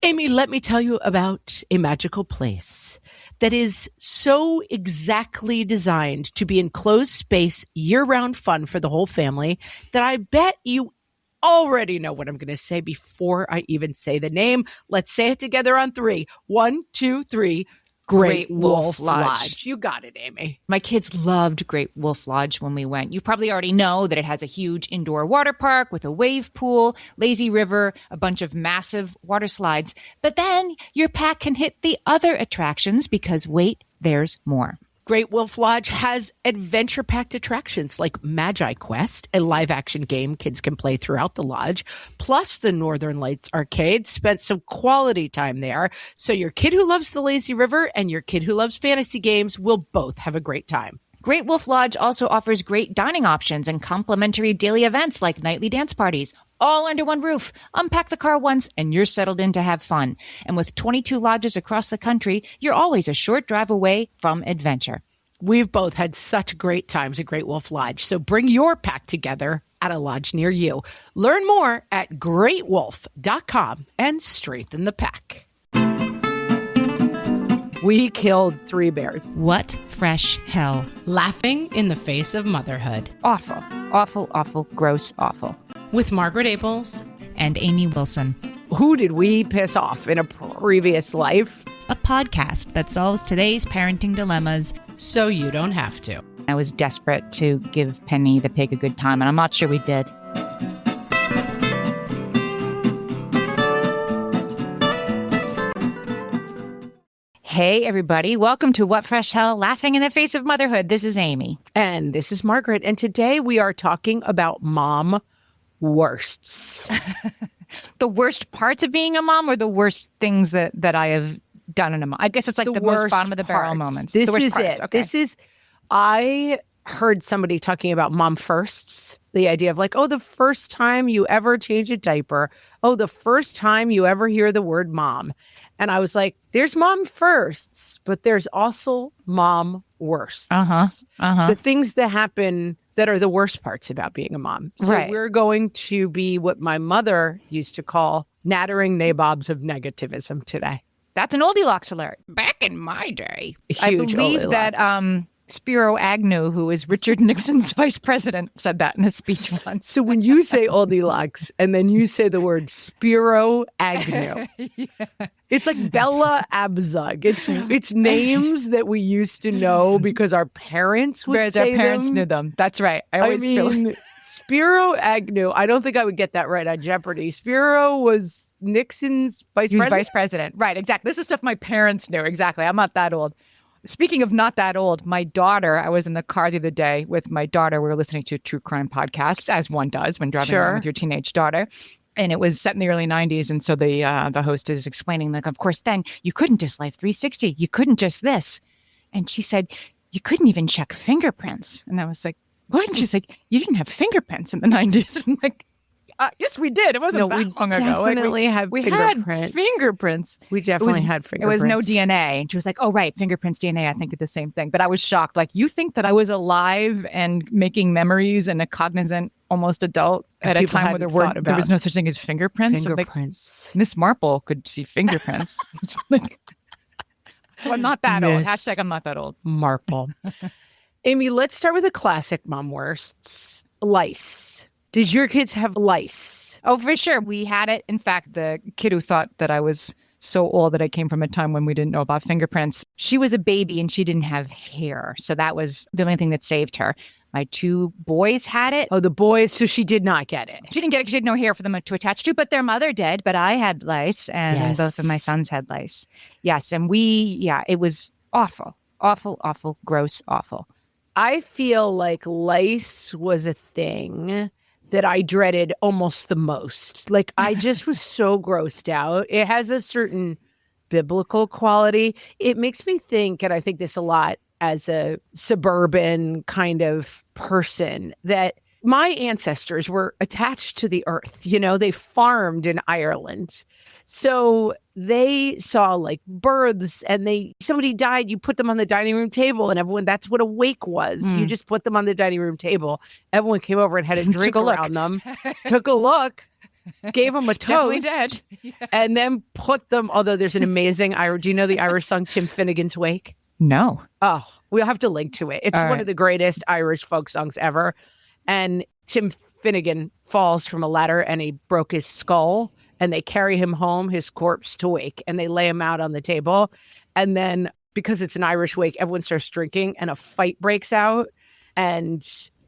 Amy, let me tell you about a magical place that is so exactly designed to be enclosed space, year-round fun for the whole family that I bet you already know what I'm going to say before I even say the name. Let's say it together on 3. 1, 2, 3. Great Wolf Lodge. You got it, Amy. My kids loved Great Wolf Lodge when we went. You probably already know that it has a huge indoor water park with a wave pool, lazy river, a bunch of massive water slides. But then your pack can hit the other attractions because wait, there's more. Great Wolf Lodge has adventure-packed attractions like Magi Quest, a live-action game kids can play throughout the lodge, plus the Northern Lights Arcade. Spent some quality time there, so your kid who loves the lazy river and your kid who loves fantasy games will both have a great time. Great Wolf Lodge also offers great dining options and complimentary daily events like nightly dance parties, all under one roof. Unpack the car once and you're settled in to have fun. And with 22 lodges across the country, you're always a short drive away from adventure. We've both had such great times at Great Wolf Lodge, so bring your pack together at a lodge near you. Learn more at greatwolf.com and strengthen the pack. We killed 3 bears. What fresh hell. Laughing in the face of motherhood. Awful, awful, awful, gross, awful. With Margaret Abels and Amy Wilson. Who did we piss off in a previous life? A podcast that solves today's parenting dilemmas so you don't have to. I was desperate to give Penny the pig a good time, and I'm not sure we did. Hey, everybody. Welcome to What Fresh Hell, Laughing in the Face of Motherhood. This is Amy. And this is Margaret. And today we are talking about mom worsts. The worst parts of being a mom or the worst things that I have done in a mom? I guess it's like the most bottom of the barrel moments. This is parts. it. Okay. I heard somebody talking about mom firsts. The idea of like, oh, the first time you ever change a diaper. Oh, the first time you ever hear the word mom. And I was like, there's mom firsts, but there's also mom worsts. The things that happen that are the worst parts about being a mom. So we're going to be what my mother used to call nattering nabobs of negativism today. That's an Goldilocks alert. Back in my day. I believe that Spiro Agnew, who is Richard Nixon's vice president, said that in a speech once. So when you say Goldilocks and then you say the word Spiro Agnew, it's like Bella Abzug. It's names that we used to know because our parents would say our parents them. knew them. That's right. I mean, Spiro Agnew, I don't think I would get that right on Jeopardy. Spiro was Nixon's vice president. Right, exactly. This is stuff my parents knew. Exactly. I'm not that old. Speaking of not that old, my daughter, I was in the car the other day with my daughter. We were listening to a true crime podcast, as one does when driving around with your teenage daughter. And it was set in the early 90s. And so the host is explaining, like, of course, then you couldn't just Life 360. You couldn't just this. And she said, you couldn't even check fingerprints. And I was like, what? And she's like, you didn't have fingerprints in the 90s. And I'm like, yes, we did. It wasn't that long ago. We had fingerprints. We definitely had fingerprints. It was no DNA. And she was like, oh, right, fingerprints, DNA, I think are the same thing. But I was shocked. Like, you think that I was alive and making memories and a cognizant, almost adult at a time where there was no such thing as fingerprints? Fingerprints. Like, Miss Marple could see fingerprints. So I'm not that old. Hashtag I'm not that old. Marple. Amy, let's start with a classic mom worsts. Lice. Did your kids have lice? Oh, for sure. We had it. In fact, the kid who thought that I was so old that I came from a time when we didn't know about fingerprints, she was a baby and she didn't have hair. So that was the only thing that saved her. My 2 boys had it. Oh, the boys. So she did not get it. She didn't get it because she had no hair for them to attach to, but their mother did. But I had lice and both of my sons had lice. Yes. And it was awful, awful, awful, gross, awful. I feel like lice was a thing that I dreaded almost the most. Like, I just was so grossed out. It has a certain biblical quality. It makes me think, and I think this a lot as a suburban kind of person, that my ancestors were attached to the earth. You know, they farmed in Ireland. So they saw like births and somebody died, you put them on the dining room table and everyone, that's what a wake was. You just put them on the dining room table. Everyone came over and had a drink around them, took a look. gave them a Definitely toast, did. and then put them, although there's an amazing Irish, do you know the Irish song Tim Finnegan's Wake? No. Oh, we'll have to link to it. It's one of the greatest Irish folk songs ever. And Tim Finnegan falls from a ladder and he broke his skull, and they carry him home, his corpse, to wake, and they lay him out on the table. And then because it's an Irish wake, everyone starts drinking and a fight breaks out, and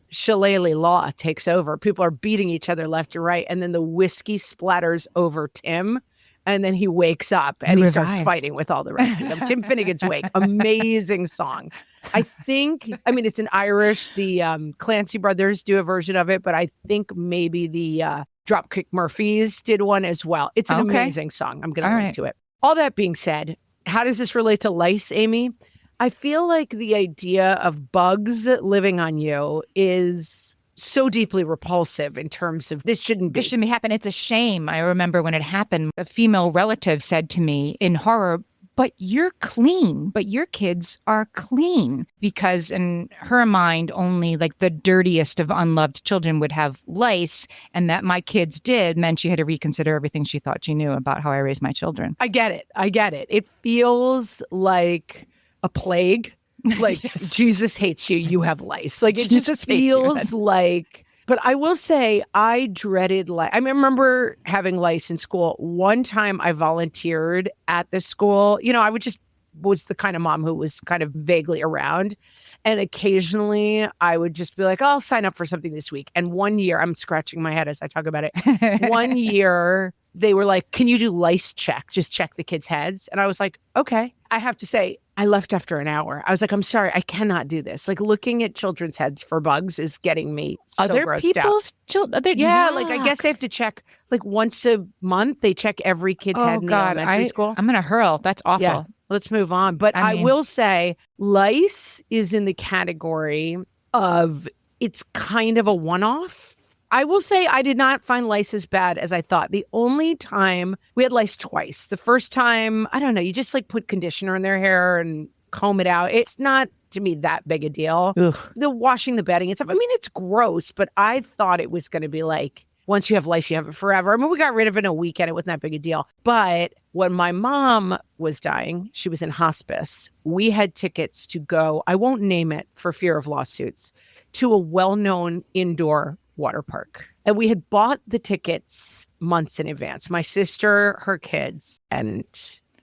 shillelagh law takes over. People are beating each other left and right. And then the whiskey splatters over Tim. And then he wakes up and he starts fighting with all the rest of them. Tim Finnegan's Wake, amazing song. It's an Irish, the Clancy brothers do a version of it, but I think maybe the Dropkick Murphys did one as well. It's an amazing song. I'm going to link to it. All that being said, how does this relate to lice, Amy? I feel like the idea of bugs living on you is so deeply repulsive in terms of this shouldn't be happening. It's a shame. I remember when it happened, a female relative said to me in horror, but you're clean, but your kids are clean, because in her mind, only like the dirtiest of unloved children would have lice, and that my kids did meant she had to reconsider everything she thought she knew about how I raised my children. I get it. It feels like a plague. Like, yes. Jesus hates you, you have lice. Like, it just feels like, but I will say I dreaded lice. I remember having lice in school. One time I volunteered at the school. You know, I was the kind of mom who was kind of vaguely around. And occasionally I would just be like, oh, I'll sign up for something this week. And one year, I'm scratching my head as I talk about it. One year they were like, can you do lice check? Just check the kids' heads. And I was like, okay. I have to say, I left after an hour. I was like, I'm sorry, I cannot do this. Like, looking at children's heads for bugs is getting me so Other grossed people's out. children? Yeah, like I guess they have to check like once a month. They check every kid's head in the elementary school. I'm going to hurl. That's awful. Yeah, let's move on. But I will say lice is in the category of it's kind of a one-off. I will say I did not find lice as bad as I thought. The only time we had lice twice. The first time, I don't know, you just like put conditioner in their hair and comb it out. It's not, to me, that big a deal. Ugh. The washing the bedding and stuff. I mean, it's gross, but I thought it was going to be like, once you have lice, you have it forever. I mean, we got rid of it in a weekend. It wasn't that big a deal. But when my mom was dying, she was in hospice. We had tickets to go, I won't name it for fear of lawsuits, to a well-known indoor water park. And we had bought the tickets months in advance. My sister, her kids, and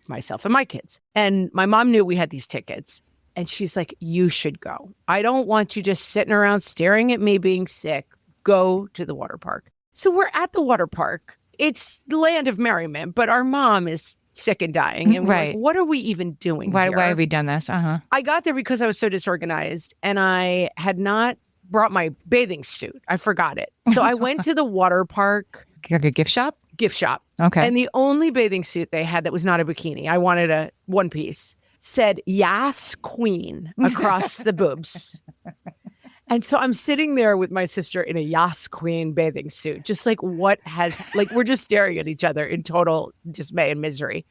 myself and my kids. And my mom knew we had these tickets. And she's like, you should go. I don't want you just sitting around staring at me being sick. Go to the water park. So we're at the water park. It's the land of merriment, but our mom is sick and dying. And we're like, what are we even doing here? Why have we done this? I got there because I was so disorganized and I had not brought my bathing suit. I forgot it. So I went to the water park. Like a gift shop? Gift shop. Okay. And the only bathing suit they had that was not a bikini, I wanted a one piece, said Yas Queen across the boobs. And so I'm sitting there with my sister in a Yas Queen bathing suit, just like we're just staring at each other in total dismay and misery.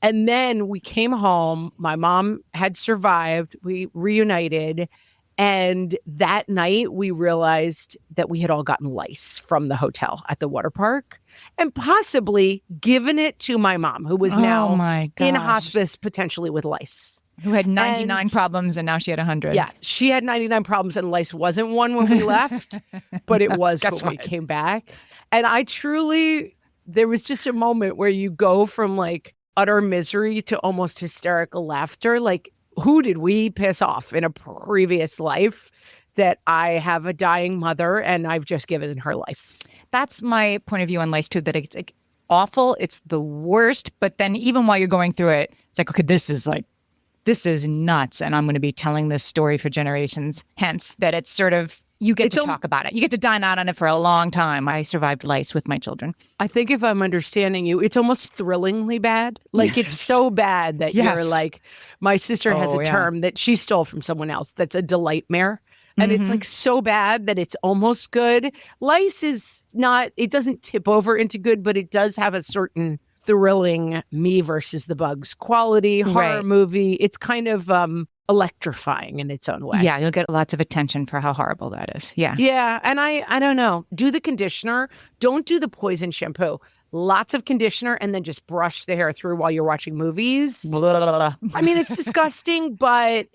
And then we came home. My mom had survived. We reunited. And that night, we realized that we had all gotten lice from the hotel at the water park and possibly given it to my mom, who was now in hospice, potentially with lice. Who had 99 problems and now she had 100. Yeah, she had 99 problems and lice wasn't one when we left, but it was when we came back. And there was just a moment where you go from like utter misery to almost hysterical laughter. Like, who did we piss off in a previous life that I have a dying mother and I've just given her lice? That's my point of view on lice too, that it's like awful. It's the worst. But then even while you're going through it, it's like, okay, this is nuts. And I'm going to be telling this story for generations. Hence that it's sort of, you get to talk about it. You get to dine out on it for a long time. I survived lice with my children. I think if I'm understanding you, it's almost thrillingly bad. Like it's so bad that you're like, my sister has a term that she stole from someone else. That's a delightmare. And it's like so bad that it's almost good. Lice is not, it doesn't tip over into good, but it does have a certain thrilling me versus the bugs quality horror movie. It's kind of electrifying in its own way. Yeah, you'll get lots of attention for how horrible that is. Yeah. Yeah, and I don't know. Do the conditioner. Don't do the poison shampoo. Lots of conditioner and then just brush the hair through while you're watching movies. I mean, it's disgusting, but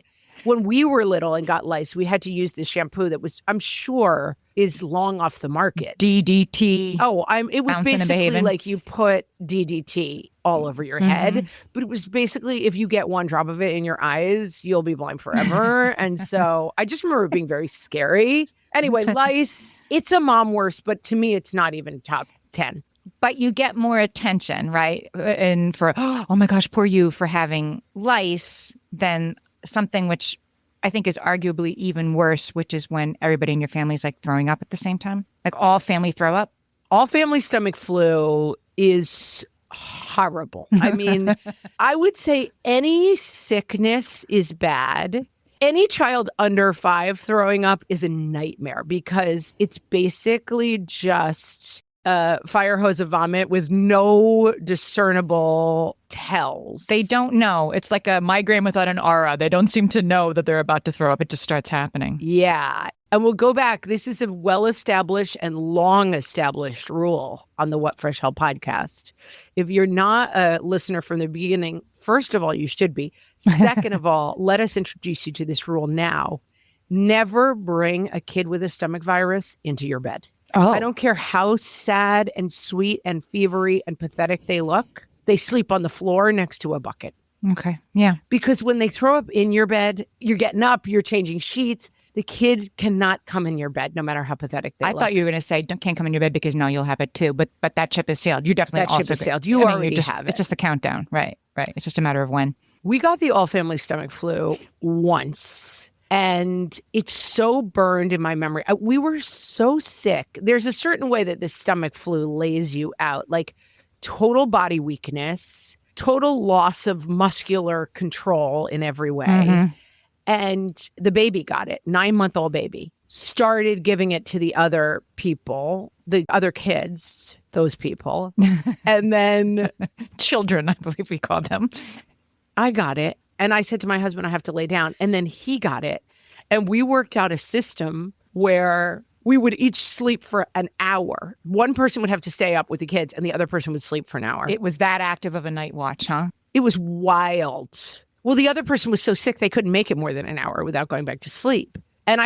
when we were little and got lice, we had to use this shampoo that was, I'm sure, is long off the market. DDT. Oh, it was basically like you put DDT all over your head, but it was basically if you get one drop of it in your eyes, you'll be blind forever. And so I just remember it being very scary. Anyway, lice, it's a mom worst, but to me, it's not even top 10. But you get more attention, right? And for, oh my gosh, poor you for having lice than something which I think is arguably even worse, which is when everybody in your family is like throwing up at the same time. Like all family throw up. All family stomach flu is horrible. I mean, I would say any sickness is bad. Any child under 5 throwing up is a nightmare because it's basically just fire hose of vomit with no discernible tells. They don't know. It's like a migraine without an aura. They don't seem to know that they're about to throw up. It just starts happening. Yeah. And we'll go back. This is a well-established and long-established rule on the What Fresh Hell podcast. If you're not a listener from the beginning, first of all, you should be. Second of all, let us introduce you to this rule now. Never bring a kid with a stomach virus into your bed. Oh. I don't care how sad and sweet and fevery and pathetic they look. They sleep on the floor next to a bucket. Okay. Yeah. Because when they throw up in your bed, you're getting up, you're changing sheets. The kid cannot come in your bed, no matter how pathetic they look. I thought you were going to say, can't come in your bed because now you'll have it too. But that ship has sailed. You definitely that ship has sailed. You already have it. It's just the countdown. Right. It's just a matter of when. We got the all-family stomach flu once. And it's so burned in my memory. We were so sick. There's a certain way that the stomach flu lays you out, like total body weakness, total loss of muscular control in every way. Mm-hmm. And the baby got it, 9-month-old baby, started giving it to the other people, the other kids, those people. And then children, I believe we call them. I got it. And I said to my husband, I have to lay down. And then he got it. And we worked out a system where we would each sleep for an hour. One person would have to stay up with the kids and the other person would sleep for an hour. It was that active of a night watch, huh? It was wild. Well, the other person was so sick they couldn't make it more than an hour without going back to sleep. And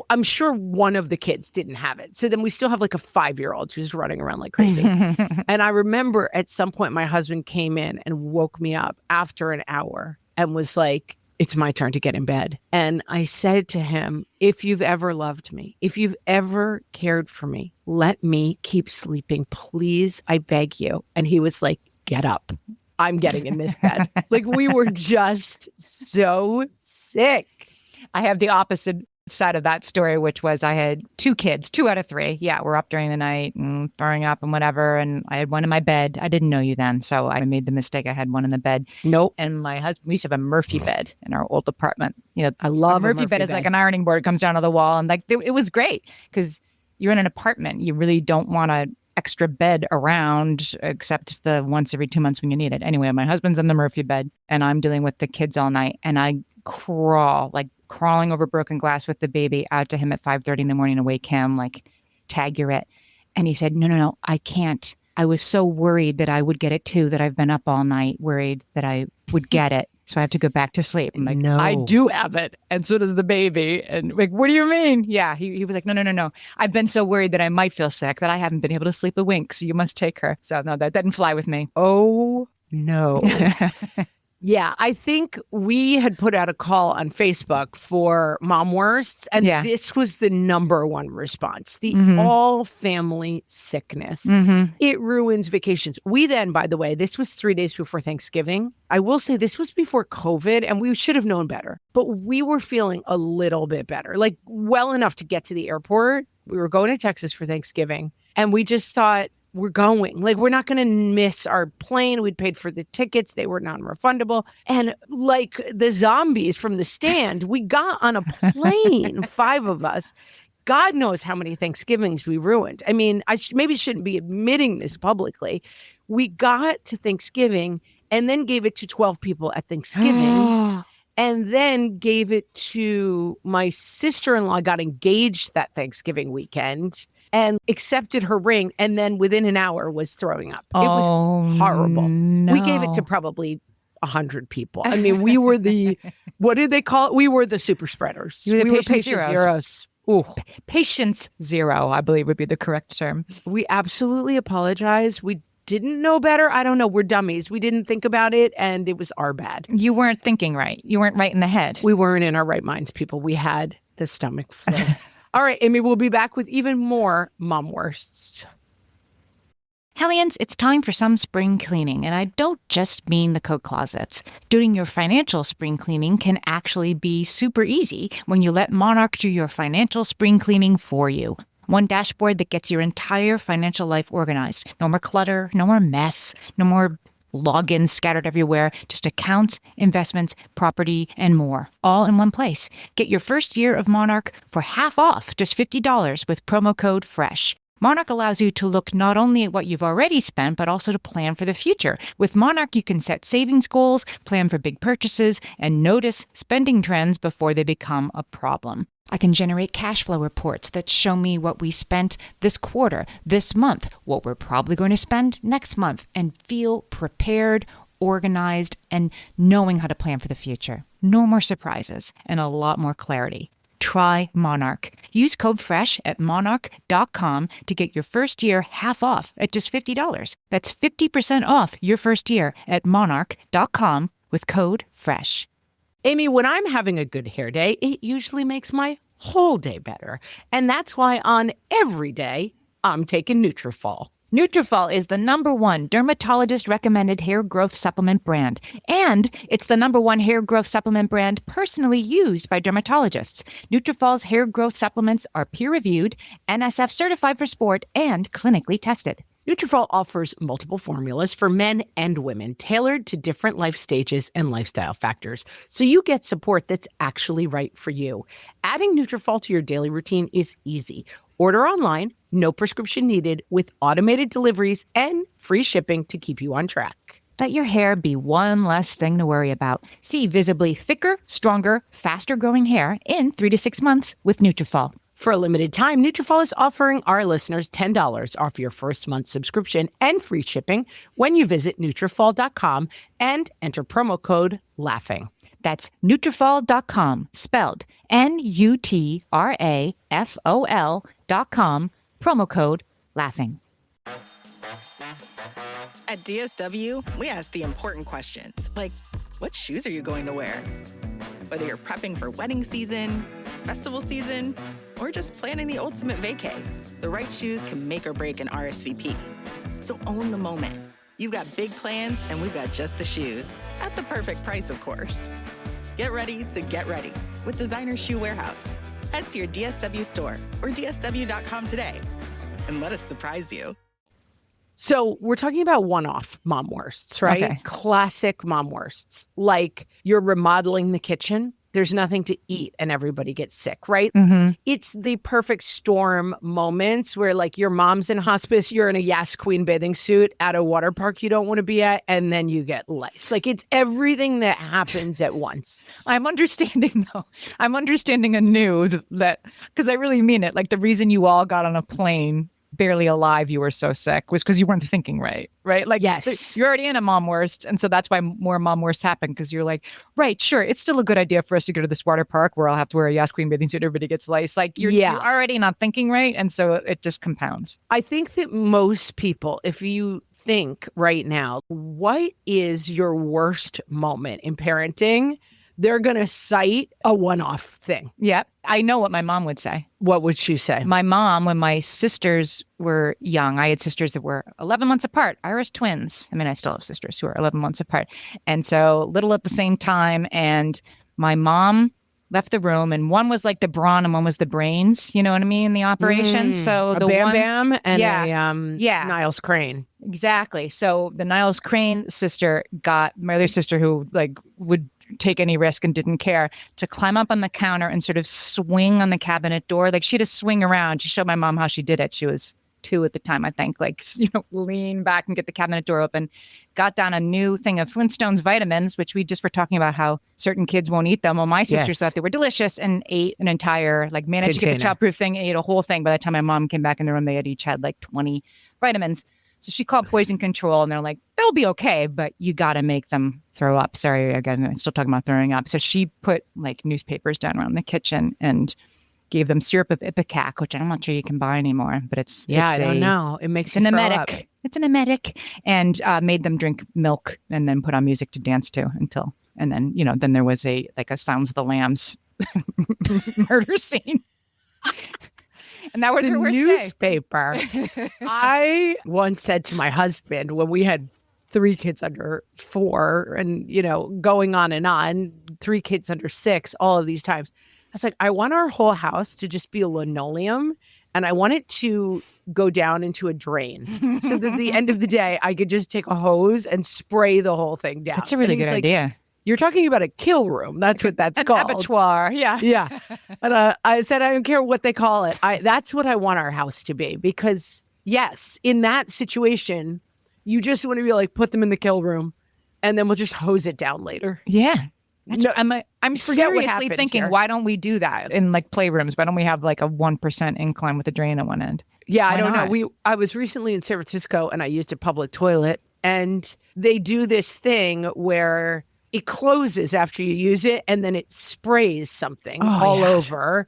I'm sure one of the kids didn't have it. So then we still have like a 5-year-old who's running around like crazy. And I remember at some point my husband came in and woke me up after an hour and was like, it's my turn to get in bed. And I said to him, if you've ever loved me, if you've ever cared for me, let me keep sleeping, please, I beg you. And he was like, get up. I'm getting in this bed. Like we were just so sick. I have the opposite side of that story, which was I had 2 kids, 2 out of 3. Yeah, we're up during the night and throwing up and whatever. And I had one in my bed. I didn't know you then. So I made the mistake. I had one in the bed. Nope. And my husband, we used to have a Murphy bed in our old apartment. You know, I love a Murphy bed. Is like an ironing board, comes down to the wall. And like it was great because you're in an apartment. You really don't want an extra bed around except the once every 2 months when you need it. Anyway, my husband's in the Murphy bed and I'm dealing with the kids all night. And I crawling over broken glass with the baby out to him at 5:30 in the morning to wake him, like, tag, you're it. And he said, no, I can't. I was so worried that I would get it too, that I've been up all night worried that I would get it. So I have to go back to sleep. I'm like, no, I do have it. And so does the baby. And like, what do you mean? Yeah. He was like, no. I've been so worried that I might feel sick that I haven't been able to sleep a wink. So you must take her. So no, that didn't fly with me. Oh, no. Yeah, I think we had put out a call on Facebook for mom worsts, and this was the number one response, the all family sickness. Mm-hmm. It ruins vacations. We then, by the way, this was 3 days before Thanksgiving. I will say this was before COVID, and we should have known better, but we were feeling a little bit better, like well enough to get to the airport. We were going to Texas for Thanksgiving, and we just thought, we're going. Like, we're not going to miss our plane. We'd paid for the tickets. They were non-refundable. And like the zombies from The Stand, we got on a plane, 5 of us, God knows how many Thanksgivings we ruined. I mean, maybe shouldn't be admitting this publicly. We got to Thanksgiving and then gave it to 12 people at Thanksgiving. And then gave it to my sister-in-law, got engaged that Thanksgiving weekend and accepted her ring. And then within an hour was throwing up. It was horrible. No. We gave it to probably 100 people. I mean, we were what did they call it? We were the super spreaders. We were patient zeros. Ooh. Patience zero, I believe would be the correct term. We absolutely apologize. We didn't know better. I don't know. We're dummies. We didn't think about it, and it was our bad. You weren't thinking right. You weren't right in the head. We weren't in our right minds, people. We had the stomach flu. All right, Amy, we'll be back with even more mom worsts. Hellions, it's time for some spring cleaning, and I don't just mean the coat closets. Doing your financial spring cleaning can actually be super easy when you let Monarch do your financial spring cleaning for you. One dashboard that gets your entire financial life organized. No more clutter, no more mess, no more logins scattered everywhere, just accounts, investments, property, and more, all in one place. Get your first year of Monarch for half off, just $50 with promo code FRESH. Monarch allows you to look not only at what you've already spent, but also to plan for the future. With Monarch, you can set savings goals, plan for big purchases, and notice spending trends before they become a problem. I can generate cash flow reports that show me what we spent this quarter, this month, what we're probably going to spend next month, and feel prepared, organized, and knowing how to plan for the future. No more surprises and a lot more clarity. Try Monarch. Use code FRESH at monarch.com to get your first year half off at just $50. That's 50% off your first year at monarch.com with code FRESH. Amy, when I'm having a good hair day, it usually makes my whole day better. And that's why on every day, I'm taking Nutrafol. Nutrafol is the #1 dermatologist-recommended hair growth supplement brand. And it's the #1 hair growth supplement brand personally used by dermatologists. Nutrafol's hair growth supplements are peer-reviewed, NSF certified for sport, and clinically tested. Nutrafol offers multiple formulas for men and women, tailored to different life stages and lifestyle factors, so you get support that's actually right for you. Adding Nutrafol to your daily routine is easy. Order online, no prescription needed, with automated deliveries and free shipping to keep you on track. Let your hair be one less thing to worry about. See visibly thicker, stronger, faster-growing hair in 3 to 6 months with Nutrafol. For a limited time, Nutrafol is offering our listeners $10 off your first month subscription and free shipping when you visit Nutrafol.com and enter promo code LAUGHING. That's Nutrafol.com, spelled Nutrafol.com, promo code LAUGHING. At DSW, we ask the important questions, like, what shoes are you going to wear? Whether you're prepping for wedding season, festival season, or just planning the ultimate vacay, the right shoes can make or break an RSVP. So own the moment. You've got big plans, and we've got just the shoes, at the perfect price, of course. Get ready to get ready with Designer Shoe Warehouse. Head to your DSW store or DSW.com today, and let us surprise you. So we're talking about one-off mom worsts, right? Okay. Classic mom worsts. Like you're remodeling the kitchen, there's nothing to eat and everybody gets sick, right? Mm-hmm. It's the perfect storm moments where like your mom's in hospice, you're in a Yas Queen bathing suit at a water park you don't want to be at, and then you get lice. Like it's everything that happens at once. I'm understanding though. I'm understanding anew that, because I really mean it. Like the reason you all got on a plane barely alive, you were so sick, was because you weren't thinking right? Like, yes, you're already in a mom worst. And so that's why more mom worsts happen, because you're like, right, sure, it's still a good idea for us to go to this water park where I'll have to wear a Yas Queen bathing suit, everybody gets lice. Like you're already not thinking right. And so it just compounds. I think that most people, if you think right now, what is your worst moment in parenting? They're going to cite a one-off thing. Yep. I know what my mom would say. What would she say? My mom, when my sisters were young, I had sisters that were 11 months apart, Irish twins. I mean, I still have sisters who are 11 months apart. And so little at the same time. And my mom left the room, and one was like the brawn and one was the brains, you know what I mean, in the operation. So a the Bam one, Bam and a Niles Crane. Exactly. So the Niles Crane sister got my other sister, who like would take any risk and didn't care, to climb up on the counter and sort of swing on the cabinet door. Like she had to swing around. She showed my mom how she did it. She was 2 at the time, I think, like, lean back and get the cabinet door open. Got down a new thing of Flintstones vitamins, which we just were talking about how certain kids won't eat them. Well, my sisters thought they were delicious and ate an entire, like, managed to get the childproof thing, ate a whole thing. By the time my mom came back in the room, they had each had like 20 vitamins. So she called poison control and they're like, they'll be okay, but you got to make them throw up. Sorry, again, I'm still talking about throwing up. So she put like newspapers down around the kitchen and gave them syrup of Ipecac, which I'm not sure you can buy anymore, but I don't know. It makes an emetic. It's an emetic, and made them drink milk and then put on music to dance to and then, then there was a Sounds of the Lambs murder scene. And that was her worst newspaper. I once said to my husband when we had 3 kids under 4 and, going on, 3 kids under 6, all of these times. I was like, I want our whole house to just be a linoleum and I want it to go down into a drain so that at the end of the day, I could just take a hose and spray the whole thing down. That's a really good idea. You're talking about a kill room. That's what that's called. An abattoir. Yeah. Yeah. And I said, I don't care what they call it. That's what I want our house to be because, yes, in that situation, you just want to be like, put them in the kill room and then we'll just hose it down later. Yeah. I'm seriously thinking, why don't we do that in like playrooms? Why don't we have like a 1% incline with a drain at one end? Yeah, I don't know. I was recently in San Francisco and I used a public toilet and they do this thing where it closes after you use it and then it sprays something all over.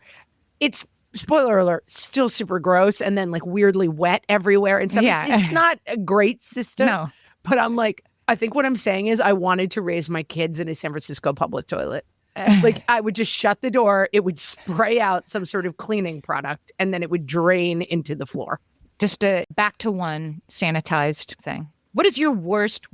It's, spoiler alert, still super gross and then like weirdly wet everywhere and stuff. Yeah. It's not a great system. No. But I'm like, I think what I'm saying is I wanted to raise my kids in a San Francisco public toilet. Like I would just shut the door, it would spray out some sort of cleaning product, and then it would drain into the floor. Just a back to one sanitized thing. What is your worst,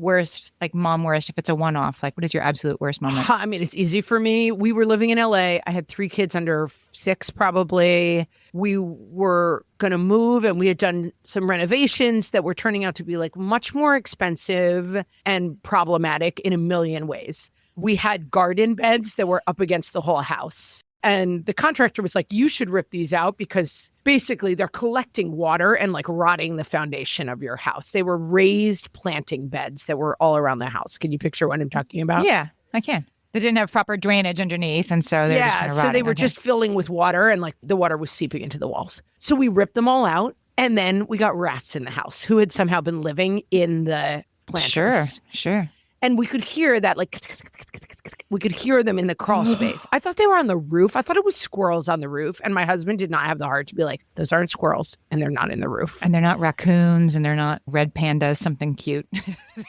like mom worst, if it's a one-off? Like what is your absolute worst moment? I mean, it's easy for me. We were living in LA. I had 3 kids under 6 probably. We were going to move and we had done some renovations that were turning out to be like much more expensive and problematic in a million ways. We had garden beds that were up against the whole house. And the contractor was like, you should rip these out because basically they're collecting water and like rotting the foundation of your house. They were raised planting beds that were all around the house. Can you picture what I'm talking about? Yeah, I can. They didn't have proper drainage underneath. And so they're just kind of rotting. So they were just filling with water and like the water was seeping into the walls. So we ripped them all out. And then we got rats in the house who had somehow been living in the planters. Sure. And we could hear that we could hear them in the crawl space. I thought they were on the roof. I thought it was squirrels on the roof. And my husband did not have the heart to be like, those aren't squirrels and they're not in the roof. And they're not raccoons and they're not red pandas, something cute.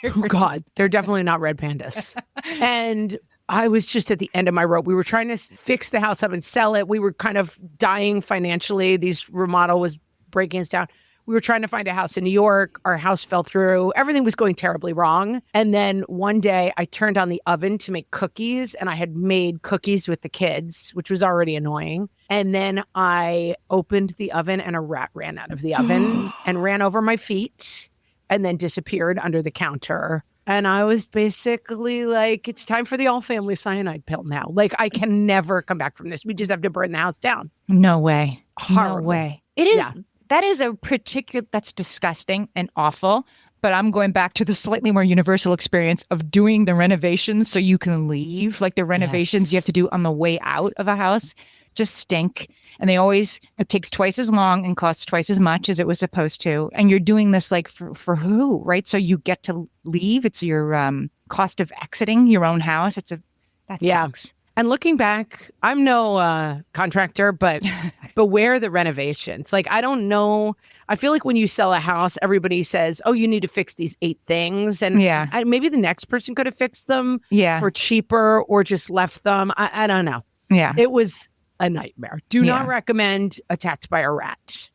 Oh God, they're definitely not red pandas. And I was just at the end of my rope. We were trying to fix the house up and sell it. We were kind of dying financially. These remodel was breaking us down. We were trying to find a house in New York. Our house fell through. Everything was going terribly wrong. And then one day I turned on the oven to make cookies and I had made cookies with the kids, which was already annoying. And then I opened the oven and a rat ran out of the oven and ran over my feet and then disappeared under the counter. And I was basically like, it's time for the all-family cyanide pill now. Like, I can never come back from this. We just have to burn the house down. No way. Horrible. No way. It is... Yeah. That is that's disgusting and awful, but I'm going back to the slightly more universal experience of doing the renovations so you can leave. Like the renovations you have to do on the way out of a house just stink. And it takes twice as long and costs twice as much as it was supposed to. And you're doing this like for who, right? So you get to leave. It's your cost of exiting your own house. That sucks. And looking back, I'm no contractor, but beware the renovations. Like, I don't know. I feel like when you sell a house, everybody says, oh, you need to fix these 8 things. And maybe the next person could have fixed them for cheaper or just left them. I don't know. Yeah. It was a nightmare. Do not recommend Attacked by a Rat.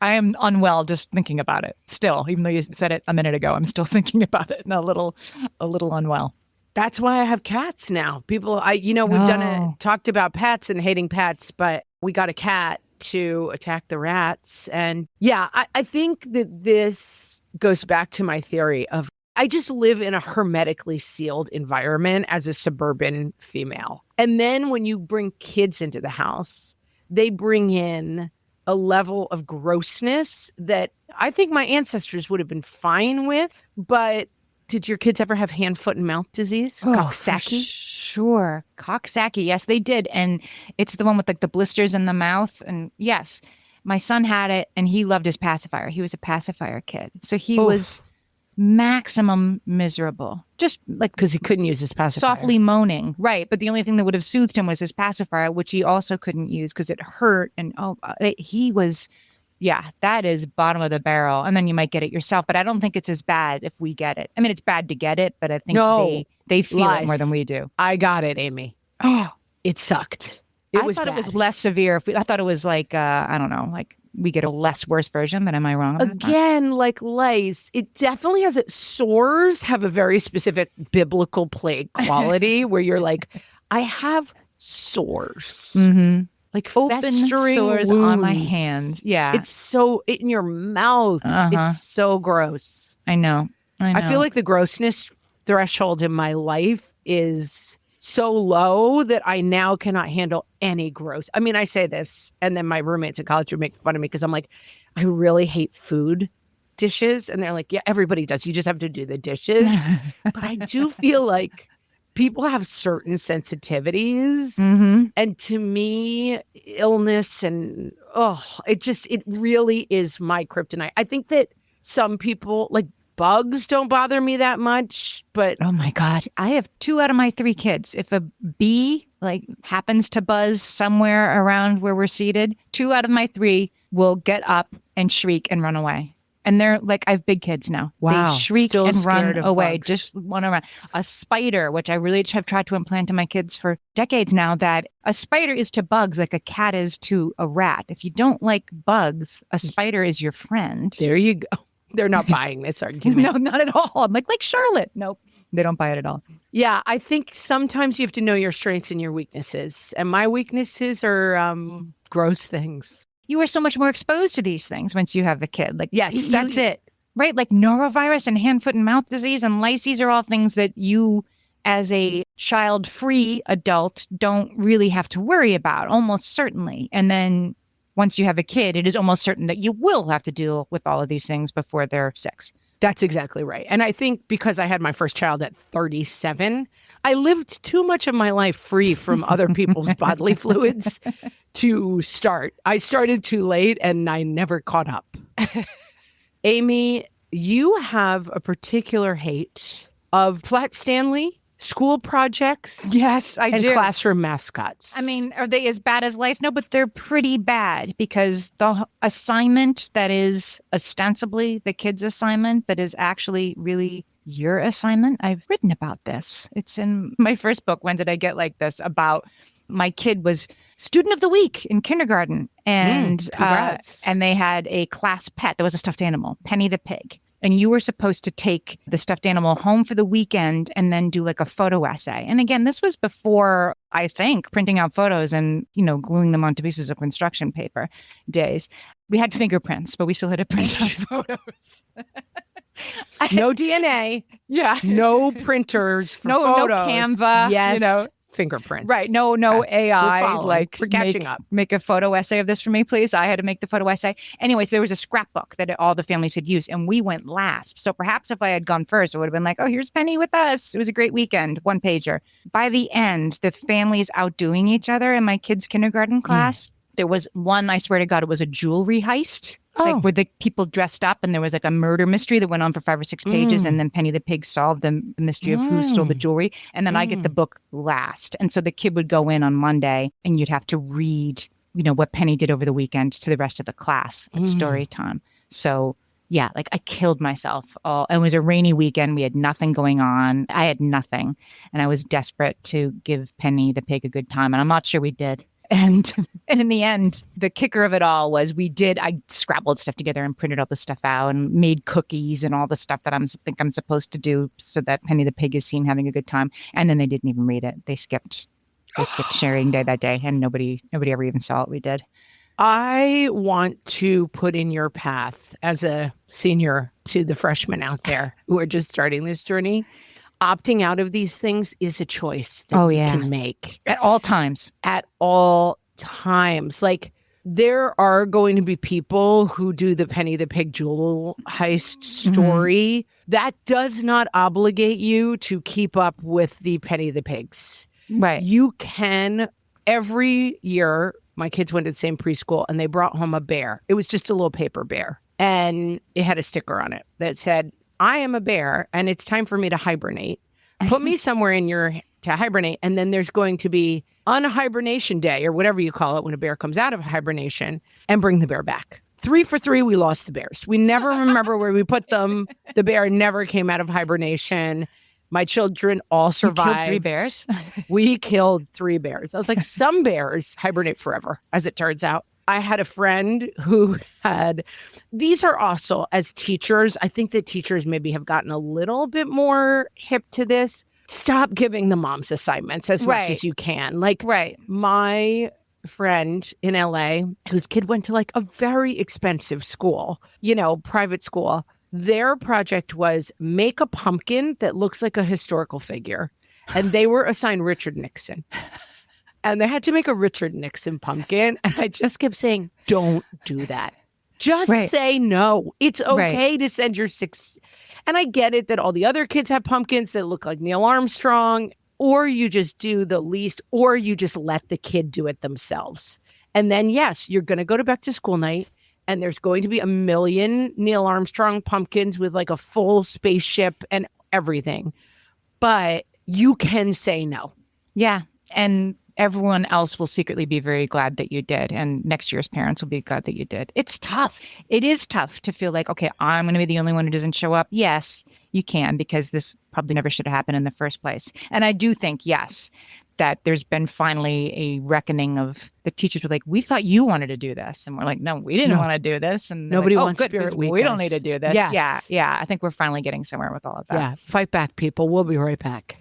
I am unwell just thinking about it still, even though you said it a minute ago. I'm still thinking about it and a little unwell. That's why I have cats now. People, we've talked about pets and hating pets, but we got a cat to attack the rats. And I think that this goes back to my theory of I just live in a hermetically sealed environment as a suburban female. And then when you bring kids into the house, they bring in a level of grossness that I think my ancestors would have been fine with. But did your kids ever have hand, foot, and mouth disease? Coxsackie? Sure. Coxsackie. Yes, they did. And it's the one with like the blisters in the mouth. And yes, my son had it and he loved his pacifier. He was a pacifier kid. So he was maximum miserable. Just like because he couldn't use his pacifier. Softly moaning. Right. But the only thing that would have soothed him was his pacifier, which he also couldn't use because it hurt. And he was, that is bottom of the barrel. And then you might get it yourself. But I don't think it's as bad if we get it. I mean, it's bad to get it, but I think they feel it more than we do. I got it, Amy. Oh, it sucked. I thought it was less severe. I thought it was like, I don't know, like we get a less worse version, but am I wrong about that? Again, like lice, it definitely has sores have a very specific biblical plague quality where you're like, I have sores. Mm-hmm. Like open festering sores wounds on my hands. Yeah. It's so in your mouth. It's so gross. I know. I feel like the grossness threshold in my life is so low that I now cannot handle any gross. I mean, I say this, and then my roommates in college would make fun of me because I'm like, I really hate food dishes. And they're like, yeah, everybody does. You just have to do the dishes. But I do feel like people have certain sensitivities. Mm-hmm. And to me, illness and, it really is my kryptonite. I think that some people, like, bugs don't bother me that much, but oh my God, I have 2 out of my 3 kids. If a bee like happens to buzz somewhere around where we're seated, 2 out of my 3 will get up and shriek and run away. And they're like, I have big kids now. Wow. They shriek Still and run away, bugs. just run around. A spider, which I really have tried to implant in my kids for decades now, that a spider is to bugs like a cat is to a rat. If you don't like bugs, a spider is your friend. There you go. They're not buying this argument. No, not at all. I'm like Charlotte. Nope. They don't buy it at all. Yeah, I think sometimes you have to know your strengths and your weaknesses. And my weaknesses are gross things. You are so much more exposed to these things once you have a kid. Like, yes, that's it. Right? Like norovirus and hand, foot, and mouth disease and lyces are all things that you, as a child-free adult, don't really have to worry about, almost certainly. And then once you have a kid, it is almost certain that you will have to deal with all of these things before they're 6. That's exactly right. And I think because I had my first child at 37, I lived too much of my life free from other people's bodily fluids to start. I started too late and I never caught up. Amy, you have a particular hate of Flat Stanley, school projects. Yes, I do. And classroom mascots. I mean, are they as bad as lice? No, but they're pretty bad because the assignment that is ostensibly the kid's assignment, but is actually really your assignment. I've written about this. It's in my first book, When Did I Get Like This? About my kid was student of the week in kindergarten. And and they had a class pet that was a stuffed animal, Penny the pig. And you were supposed to take the stuffed animal home for the weekend and then do like a photo essay. And again, this was before, I think, printing out photos and, gluing them onto pieces of construction paper days. We had fingerprints, but we still had to print out photos. No DNA. Yeah. No printers for no photos. No Canva. Yes. Fingerprints. Right. No AI. We're catching up. Make a photo essay of this for me, please. I had to make the photo essay. Anyways, there was a scrapbook that all the families had used, and we went last. So perhaps if I had gone first, it would have been like, oh, here's Penny with us. It was a great weekend. 1 pager. By the end, the families outdoing each other in my kids' kindergarten class. There was one, I swear to God, it was a jewelry heist. Like where the people dressed up and there was like a murder mystery that went on for 5 or 6 pages. And then Penny the pig solved the mystery of who stole the jewelry. And then I get the book last. And so the kid would go in on Monday and you'd have to read, what Penny did over the weekend to the rest of the class at story time. So yeah, like I killed myself. And it was a rainy weekend. We had nothing going on. I had nothing. And I was desperate to give Penny the pig a good time. And I'm not sure we did. And in the end, the kicker of it all was I scrabbled stuff together and printed all the stuff out and made cookies and all the stuff that I think I'm supposed to do so that Penny the pig is seen having a good time. And then they didn't even read it. They skipped sharing day that day and nobody ever even saw what we did. I want to put in your path as a senior to the freshmen out there who are just starting this journey. Opting out of these things is a choice that you can make. At all times. At all times. Like, there are going to be people who do the Penny the Pig jewel heist story. That does not obligate you to keep up with the Penny the Pigs. Right. You can, every year, my kids went to the same preschool and they brought home a bear. It was just a little paper bear. And it had a sticker on it that said, I am a bear and it's time for me to hibernate. Put me somewhere to hibernate. And then there's going to be unhibernation day or whatever you call it when a bear comes out of hibernation, and bring the bear back. 3 for 3, we lost the bears. We never remember where we put them. The bear never came out of hibernation. My children all survived. You killed 3 bears? We killed 3 bears. I was like, some bears hibernate forever, as it turns out. I had a friend who had, these are also, as teachers, I think that teachers maybe have gotten a little bit more hip to this. Stop giving the moms assignments as much as you can. Like, my friend in LA, whose kid went to like a very expensive school, private school, their project was make a pumpkin that looks like a historical figure. And they were assigned Richard Nixon. And they had to make a Richard Nixon pumpkin. And I just kept saying, don't do that. Just say no. It's okay to send your 6. And I get it that all the other kids have pumpkins that look like Neil Armstrong, or you just do the least, or you just let the kid do it themselves. And then, yes, you're going to go to back to school night, and there's going to be a million Neil Armstrong pumpkins with like a full spaceship and everything. But you can say no. Yeah. And everyone else will secretly be very glad that you did. And next year's parents will be glad that you did. It's tough. It is tough to feel like, okay, I'm going to be the only one who doesn't show up. Yes, you can, because this probably never should have happened in the first place. And I do think, yes, that there's been finally a reckoning of the teachers were like, we thought you wanted to do this. And we're like, no, we didn't want to do this. And nobody like, wants Spirit Week. We don't need to do this. Yes. Yeah. I think we're finally getting somewhere with all of that. Yeah. Fight back, people. We'll be right back.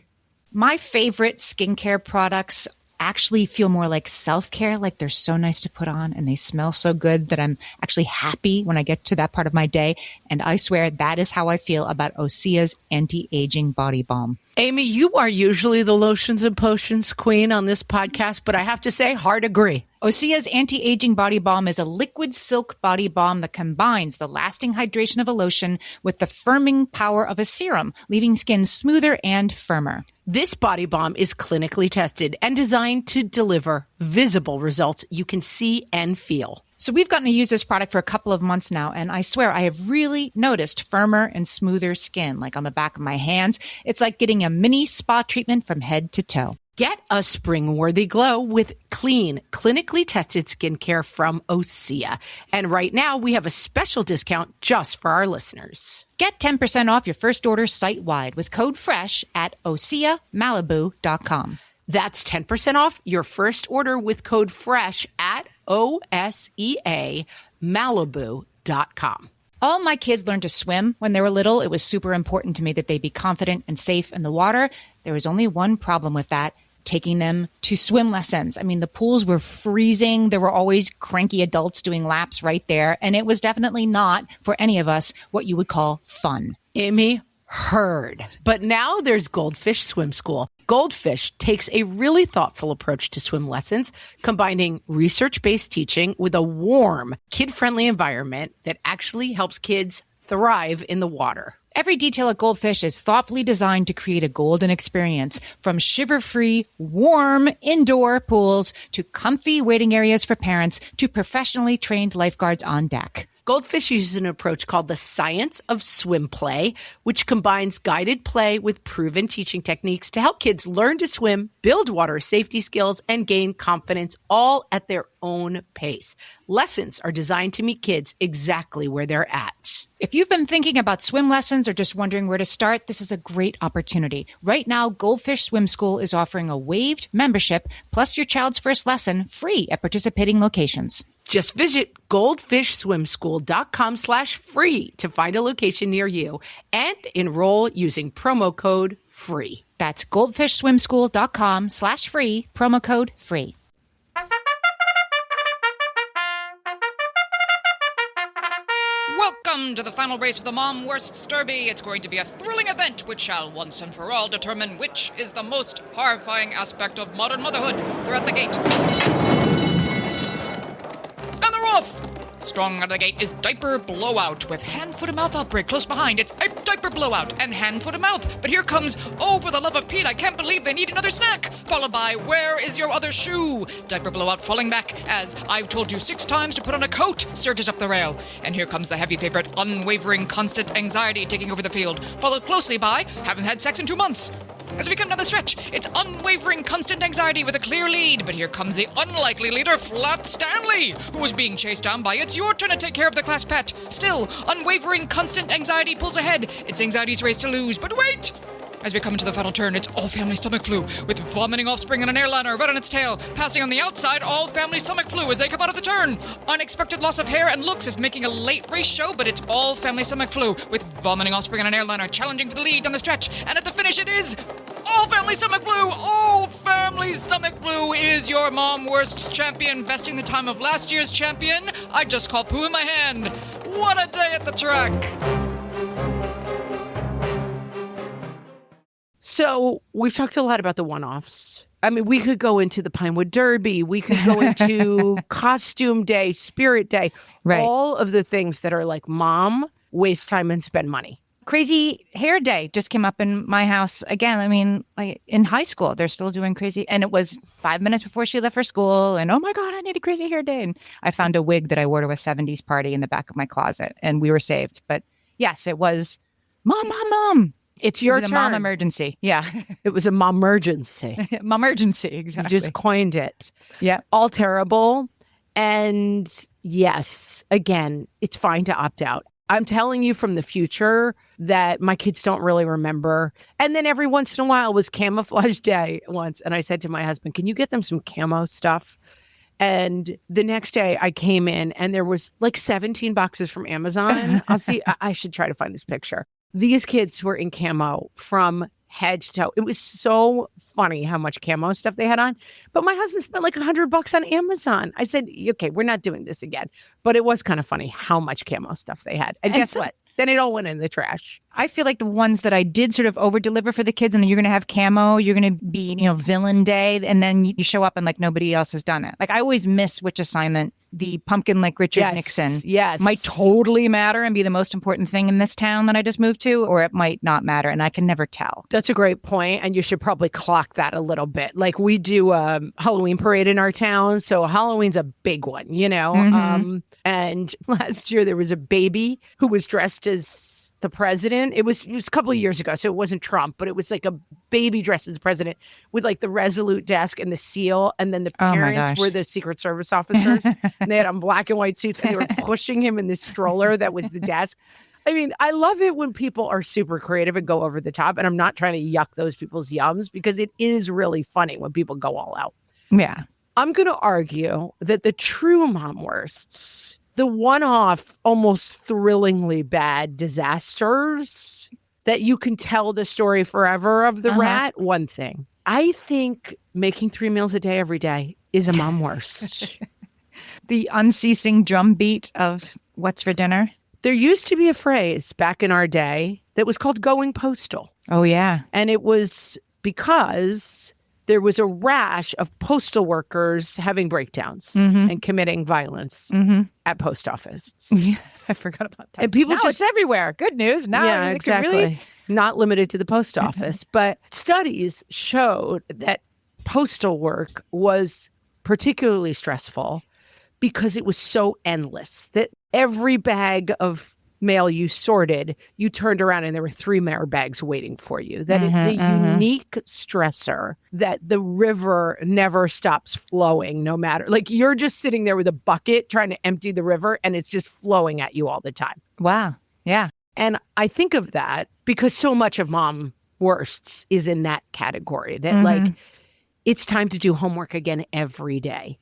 My favorite skincare products actually feel more like self-care, like they're so nice to put on and they smell so good that I'm actually happy when I get to that part of my day. And I swear that is how I feel about Osea's anti-aging body balm. Amy, you are usually the lotions and potions queen on this podcast, but I have to say, hard agree. Osea's anti-aging body balm is a liquid silk body balm that combines the lasting hydration of a lotion with the firming power of a serum, leaving skin smoother and firmer. This body balm is clinically tested and designed to deliver visible results you can see and feel. So we've gotten to use this product for a couple of months now, and I swear I have really noticed firmer and smoother skin, like on the back of my hands. It's like getting a mini spa treatment from head to toe. Get a spring-worthy glow with clean, clinically tested skincare from Osea. And right now, we have a special discount just for our listeners. Get 10% off your first order site-wide with code FRESH at OseaMalibu.com. That's 10% off your first order with code FRESH at OSEAMalibu.com. All my kids learned to swim when they were little. It was super important to me that they be confident and safe in the water. There was only one problem with that: taking them to swim lessons. I mean, the pools were freezing. There were always cranky adults doing laps right there. And it was definitely not, for any of us, what you would call fun. Amy, heard. But now there's Goldfish Swim School. Goldfish takes a really thoughtful approach to swim lessons, combining research-based teaching with a warm, kid-friendly environment that actually helps kids thrive in the water. Every detail at Goldfish is thoughtfully designed to create a golden experience, from shiver-free, warm indoor pools to comfy waiting areas for parents to professionally trained lifeguards on deck. Goldfish uses an approach called the science of swim play, which combines guided play with proven teaching techniques to help kids learn to swim, build water safety skills, and gain confidence, all at their own pace. Lessons are designed to meet kids exactly where they're at. If you've been thinking about swim lessons or just wondering where to start, this is a great opportunity. Right now, Goldfish Swim School is offering a waived membership plus your child's first lesson free at participating locations. Just visit goldfishswimschool.com/free to find a location near you and enroll using promo code FREE. That's goldfishswimschool.com/free, promo code FREE. Welcome to the final race of the Mom Worsts Derby. It's going to be a thrilling event which shall once and for all determine which is the most horrifying aspect of modern motherhood. They're at the gate. And they're off! Strong out of the gate is Diaper Blowout with hand, foot, and mouth outbreak close behind. It's a Diaper Blowout and hand, foot, and mouth. But here comes, oh, for the love of Pete, I can't believe they need another snack. Followed by, where is your other shoe? Diaper Blowout falling back as I've told you 6 times to put on a coat surges up the rail. And here comes the heavy favorite, Unwavering Constant Anxiety taking over the field. Followed closely by, haven't had sex in 2 months. As we come down the stretch, it's Unwavering Constant Anxiety with a clear lead, but here comes the unlikely leader, Flat Stanley, who is being chased down by It's Your Turn to Take Care of the Class Pet. Still, Unwavering Constant Anxiety pulls ahead. It's Anxiety's race to lose, but wait! As we come into the final turn, it's All Family Stomach Flu, with vomiting offspring on an airliner right on its tail. Passing on the outside, All Family Stomach Flu as they come out of the turn. Unexpected loss of hair and looks is making a late race show, but it's All Family Stomach Flu, with vomiting offspring on an airliner challenging for the lead down the stretch. And at the finish, it is All Family Stomach Flu! All Family Stomach Flu is your Mom Worsts champion, besting the time of last year's champion. I just call poo in my hand. What a day at the track! So we've talked a lot about the one-offs. I mean, we could go into the Pinewood Derby. We could go into Costume Day, Spirit Day, Right. all of the things that are like, Mom, waste time and spend money. Crazy hair day just came up in my house again. I mean, like in high school, they're still doing crazy. And it was 5 minutes before she left for school. And oh my God, I need a crazy hair day. And I found a wig that I wore to a 70s party in the back of my closet and we were saved. But yes, it was mom. It's your It was turn. a mom emergency. Yeah. It was a mom-emergency. Mom-emergency, You exactly. just coined it. Yeah. All terrible. And yes, again, it's fine to opt out. I'm telling you from the future that my kids don't really remember. And then every once in a while was camouflage day once. And I said to my husband, can you get them some camo stuff? And the next day I came in and there was like 17 boxes from Amazon. I should try to find this picture. These kids were in camo from head to toe. It was so funny how much camo stuff they had on. But my husband spent like $100 on Amazon. I said, okay, we're not doing this again. But it was kind of funny how much camo stuff they had. And guess what? Then it all went in the trash. I feel like the ones that I did sort of over deliver for the kids, and then you're going to have camo, you're going to be, villain day, and then you show up and like nobody else has done it. Like I always miss which assignment the pumpkin like Richard Nixon might totally matter and be the most important thing in this town that I just moved to, or it might not matter, and I can never tell. That's a great point, and you should probably clock that a little bit. Like we do a Halloween parade in our town, so Halloween's a big one, Mm-hmm. And last year there was a baby who was dressed as the president. It was a couple of years ago, so it wasn't Trump, but it was like a baby dressed as the president with like the Resolute desk and the seal, and then the parents were the Secret Service officers, and they had on black and white suits, and they were pushing him in this stroller that was the desk. I mean, I love it when people are super creative and go over the top, and I'm not trying to yuck those people's yums because it is really funny when people go all out. Yeah. I'm going to argue that the true mom worsts, the one-off, almost thrillingly bad disasters that you can tell the story forever of the rat, one thing. I think making 3 meals a day every day is a mom worst. The unceasing drumbeat of what's for dinner. There used to be a phrase back in our day that was called going postal. Oh, yeah. And it was because there was a rash of postal workers having breakdowns and committing violence at post offices. Yeah, I forgot about that. And people it's everywhere. Good news. Now yeah, it exactly. could really... Not limited to the post office, but studies showed that postal work was particularly stressful because it was so endless that every bag of mail you sorted, you turned around and there were 3 more bags waiting for you. That it's a unique stressor that the river never stops flowing no matter. Like you're just sitting there with a bucket trying to empty the river and it's just flowing at you all the time. Wow. Yeah. And I think of that because so much of mom worsts is in that category that like it's time to do homework again every day.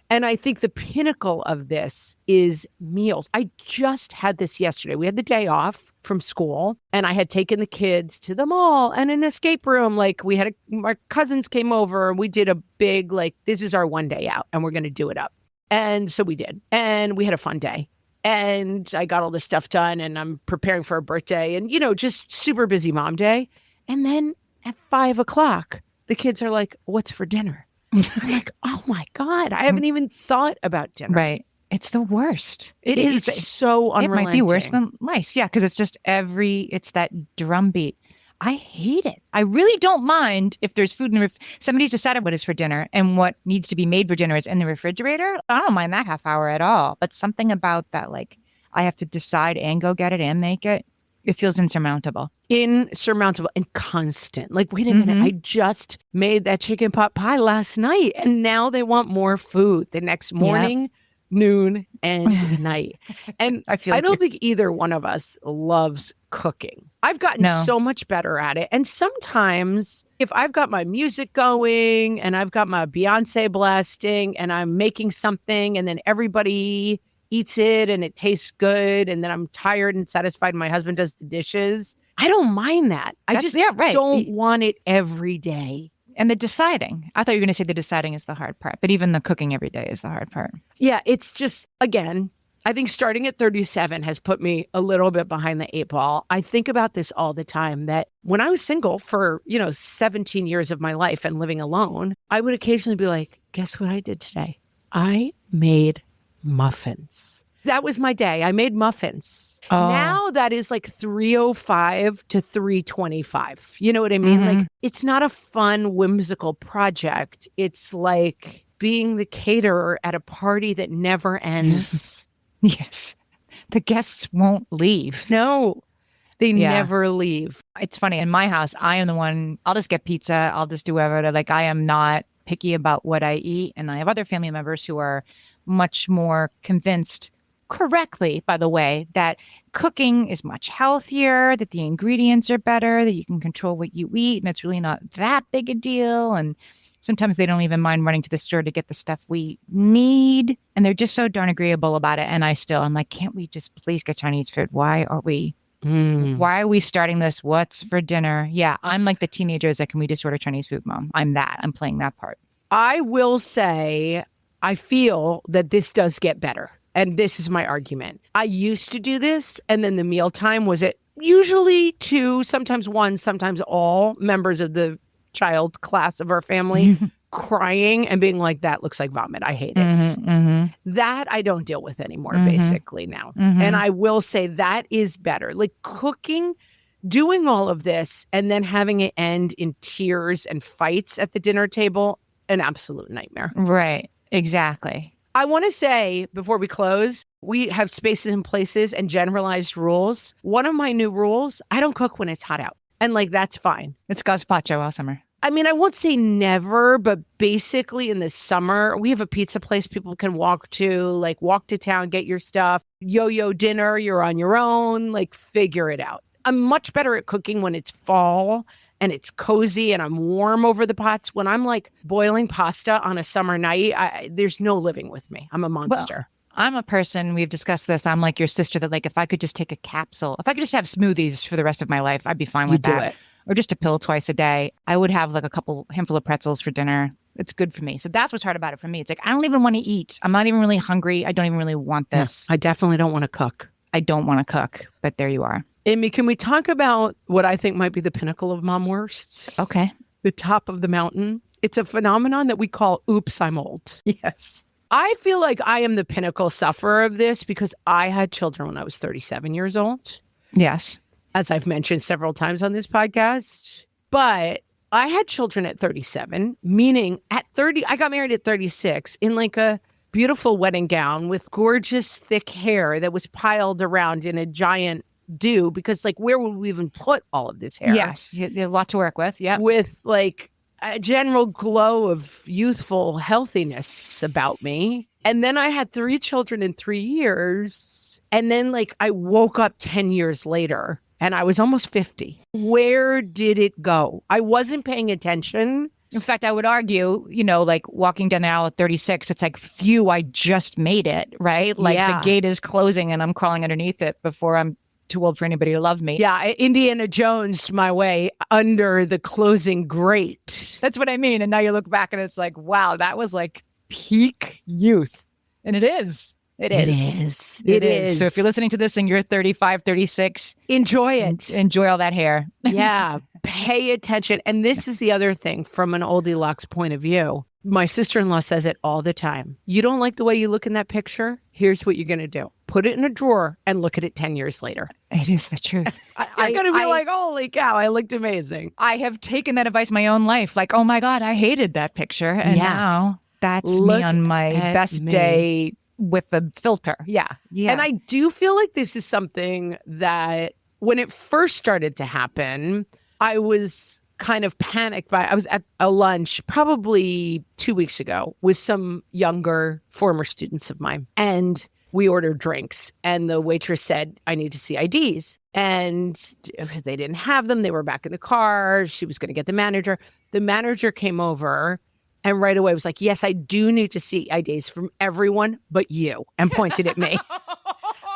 And I think the pinnacle of this is meals. I just had this yesterday. We had the day off from school and I had taken the kids to the mall and an escape room. Like we had our cousins came over and we did a big, like, this is our one day out and we're going to do it up. And so we did. And we had a fun day. And I got all this stuff done and I'm preparing for a birthday and, just super busy mom day. And then at 5:00, the kids are like, what's for dinner? I'm like, oh my God, I haven't even thought about dinner. Right. It's the worst. It is so unrelenting. It might be worse than lice. Yeah, because it's just it's that drumbeat. I hate it. I really don't mind if there's food in the somebody's decided what is for dinner and what needs to be made for dinner is in the refrigerator. I don't mind that half hour at all. But something about that, like I have to decide and go get it and make it. It feels insurmountable. Insurmountable and constant. Like, wait a minute, I just made that chicken pot pie last night and now they want more food the next morning. Yep. Noon and night. And I don't think either one of us loves cooking. I've gotten so much better at it. And sometimes if I've got my music going and I've got my Beyonce blasting and I'm making something and then everybody eats it and it tastes good and then I'm tired and satisfied and my husband does the dishes, I don't mind that. I just don't want it every day. And the deciding. I thought you were going to say the deciding is the hard part, but even the cooking every day is the hard part. Yeah, it's just, again, I think starting at 37 has put me a little bit behind the 8 ball. I think about this all the time that when I was single for, 17 years of my life and living alone, I would occasionally be like, guess what I did today? I made muffins. That was my day. I made muffins. Oh. Now that is like 3:05 to 3:25. You know what I mean? Mm-hmm. Like, it's not a fun, whimsical project. It's like being the caterer at a party that never ends. Yes. The guests won't leave. No, they never leave. It's funny. In my house, I am the one, I'll just get pizza. I'll just do whatever. Like, I am not picky about what I eat. And I have other family members who are much more convinced, correctly, by the way, that cooking is much healthier, that the ingredients are better, that you can control what you eat, and it's really not that big a deal. And sometimes they don't even mind running to the store to get the stuff we need. And they're just so darn agreeable about it. And I'm like, can't we just please get Chinese food? Why are we starting this? What's for dinner? Yeah, I'm like the teenagers that can we just order Chinese food, Mom? I'm playing that part. I will say, I feel that this does get better. And this is my argument. I used to do this, and then the mealtime was at usually 2, sometimes 1, sometimes all members of the child class of our family crying and being like, that looks like vomit. I hate it. That I don't deal with anymore, basically now. And I will say that is better. Like cooking, doing all of this, and then having it end in tears and fights at the dinner table, an absolute nightmare. Right. Exactly. I want to say before we close, we have spaces and places and generalized rules. One of my new rules, I don't cook when it's hot out. And like, that's fine. It's gazpacho all summer. I mean, I won't say never, but basically in the summer, we have a pizza place people can walk to town, get your stuff, yo-yo dinner, you're on your own, like figure it out. I'm much better at cooking when it's fall and it's cozy and I'm warm over the pots. When I'm like boiling pasta on a summer night, there's no living with me. I'm a monster. Well, I'm a person, we've discussed this, I'm like your sister that like if I could just take a capsule, if I could just have smoothies for the rest of my life, I'd be fine with that. Do it. Or just a pill twice a day. I would have like a handful of pretzels for dinner. It's good for me. So that's what's hard about it for me. It's like, I don't even want to eat. I'm not even really hungry. I don't even really want this. Yeah, I definitely don't want to cook. I don't want to cook, but there you are. Amy, can we talk about what I think might be the pinnacle of mom worsts? Okay. The top of the mountain. It's a phenomenon that we call, oops, I'm old. Yes. I feel like I am the pinnacle sufferer of this because I had children when I was 37 years old. Yes. As I've mentioned several times on this podcast. But I had children at 37, meaning at 30, I got married at 36 in like a beautiful wedding gown with gorgeous thick hair that was piled around in a giant do because like where would we even put all of this hair? Yes, you have a lot to work with. Yeah. With like a general glow of youthful healthiness about me. And then I had 3 children in 3 years. And then like I woke up 10 years later and I was almost 50. Where did it go? I wasn't paying attention. In fact, I would argue, like walking down the aisle at 36, it's like, phew, I just made it, right? Like the gate is closing and I'm crawling underneath it before I'm too old for anybody to love me. Yeah, Indiana Jones my way under the closing grate. That's what I mean. And now you look back and it's like, wow, that was like peak youth. And it is. It It is. is. So if you're listening to this and you're 35, 36, enjoy it. Enjoy all that hair. Yeah. Pay attention. And this is the other thing from an oldie Locke's point of view. My sister-in-law says it all the time. You don't like the way you look in that picture? Here's what you're going to do. Put it in a drawer and look at it 10 years later. It is the truth. You're going to be like, holy cow, I looked amazing. I have taken that advice in my own life. Like, oh my God, I hated that picture. And now that's me on my best day with a filter. Yeah. And I do feel like this is something that when it first started to happen, I was kind of panicked I was at a lunch probably 2 weeks ago with some younger former students of mine. And we ordered drinks and the waitress said, I need to see IDs. And they didn't have them. They were back in the car. She was going to get the manager. The manager came over and right away was like, yes, I do need to see IDs from everyone but you, and pointed at me.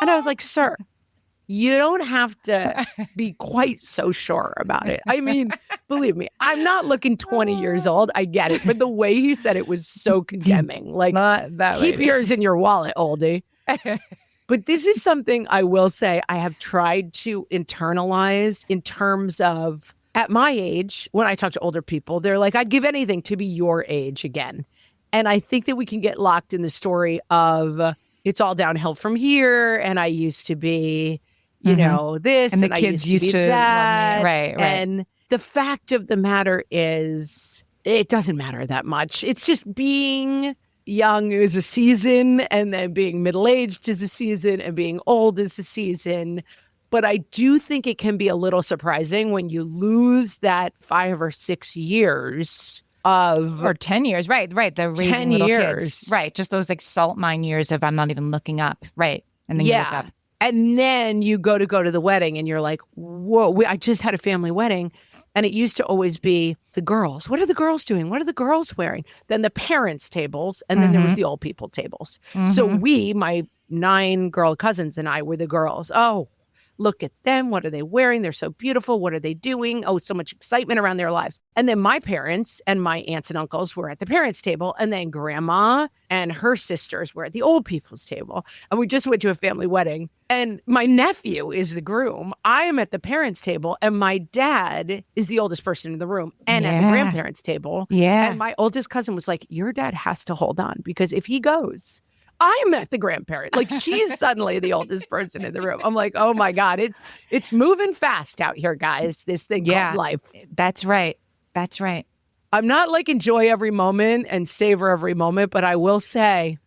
And I was like, sir, you don't have to be quite so sure about it. I mean, believe me, I'm not looking 20 years old. I get it. But the way he said it was so condemning. Like, not that keep yours in your wallet, oldie. But this is something I will say I have tried to internalize in terms of, at my age, when I talk to older people, they're like, I'd give anything to be your age again. And I think that we can get locked in the story of it's all downhill from here. And I used to be, you know, this. And the kids used to that. Right. And the fact of the matter is, it doesn't matter that much. It's just being young is a season, and then being middle-aged is a season, and being old is a season. But I do think it can be a little surprising when you lose that 5 or 6 years of... Or 10 years, right. The raising 10 little years. kids. Right, just those like salt mine years of I'm not even looking up. Right, and then you look up. And then you go to the wedding and you're like, whoa, I just had a family wedding. And it used to always be the girls. What are the girls doing? What are the girls wearing? Then the parents' tables. And then there was the old people tables. So we, my 9 girl cousins and I, were the girls. Oh, look at them. What are they wearing? They're so beautiful. What are they doing? Oh, so much excitement around their lives. And then my parents and my aunts and uncles were at the parents' table. And then grandma and her sisters were at the old people's table. And we just went to a family wedding. And my nephew is the groom. I am at the parents' table. And my dad is the oldest person in the room and at the grandparents' table. Yeah. And my oldest cousin was like, your dad has to hold on, because if he goes, I'm at the grandparent. Like, she's suddenly the oldest person in the room. I'm like, oh my God, it's moving fast out here, guys. This thing called life. That's right. I'm not like enjoy every moment and savor every moment, but I will say,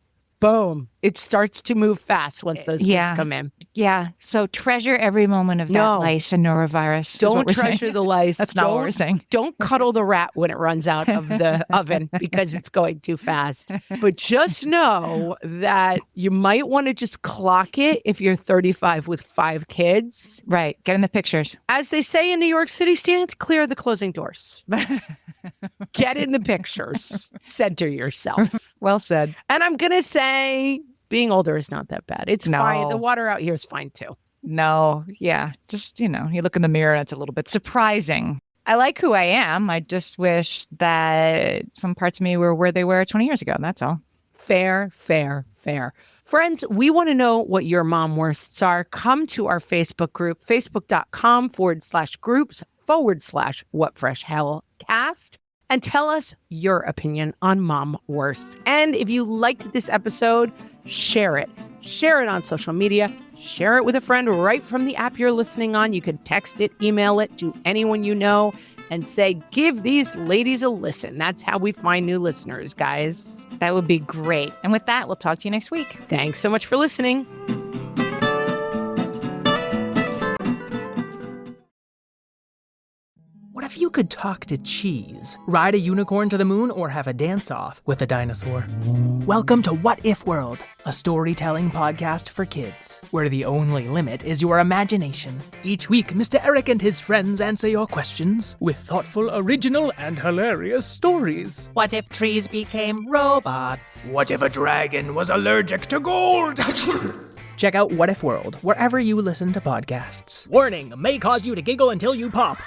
boom, it starts to move fast once those kids come in. Yeah. So treasure every moment of that lice and norovirus. Don't treasure the lice. That's not what we're saying. Don't cuddle the rat when it runs out of the oven, because it's going too fast. But just know that you might want to just clock it if you're 35 with 5 kids. Right. Get in the pictures. As they say in New York City, Stan, clear the closing doors. Get in the pictures. Center yourself. Well said. And I'm going to say, being older is not that bad. It's fine. The water out here is fine too. No. Yeah. Just, you look in the mirror and it's a little bit surprising. I like who I am. I just wish that some parts of me were where they were 20 years ago. That's all. Fair. Friends, we want to know what your mom worsts are. Come to our Facebook group, facebook.com/groups/whatfreshhellcast. And tell us your opinion on mom worsts. And if you liked this episode, share it. Share it on social media. Share it with a friend right from the app you're listening on. You can text it, email it to anyone you know, and say, give these ladies a listen. That's how we find new listeners, guys. That would be great. And with that, we'll talk to you next week. Thanks so much for listening. What if you could talk to cheese, ride a unicorn to the moon, or have a dance-off with a dinosaur? Welcome to What If World, a storytelling podcast for kids, where the only limit is your imagination. Each week, Mr. Eric and his friends answer your questions with thoughtful, original, and hilarious stories. What if trees became robots? What if a dragon was allergic to gold? Check out What If World wherever you listen to podcasts. Warning, may cause you to giggle until you pop.